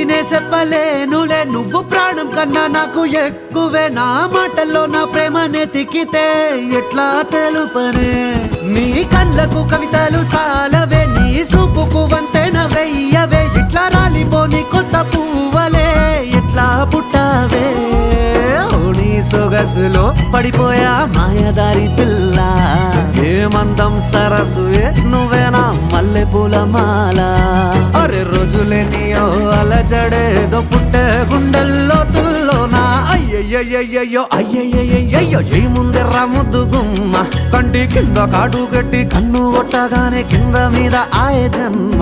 నే చెప్పలేనులే నువ్వు ప్రాణం కన్నా నాకు ఎక్కువే నా మాటల్లో నా ప్రేమనే తిక్కితే ఎట్లా తెలుపనే నీ కళ్ళకు కవితలు సాలవే నీ సూపుకు వంతెన వెయ్యవే ఇట్లా రాలిపోని కొత్త పువ్వలే ఎట్లా పుట్టావే నీ సొగసులో పడిపోయా మాయదారి పిల్ల ఏమందం సరసు నువ్వేనా మల్లె పూల మాల అరే రోజులేనియో అలజడేదో పుట్టే గుండెల్లో తుల్లోనా అయ్యయ్యయ్యో అయ్యయ్యయ్యో జై ముందెర్ర ముద్దు గుమ్మ కంటి కింద కాడు గట్టి కన్ను కొట్టగానే కింద మీద ఆయ జన్మ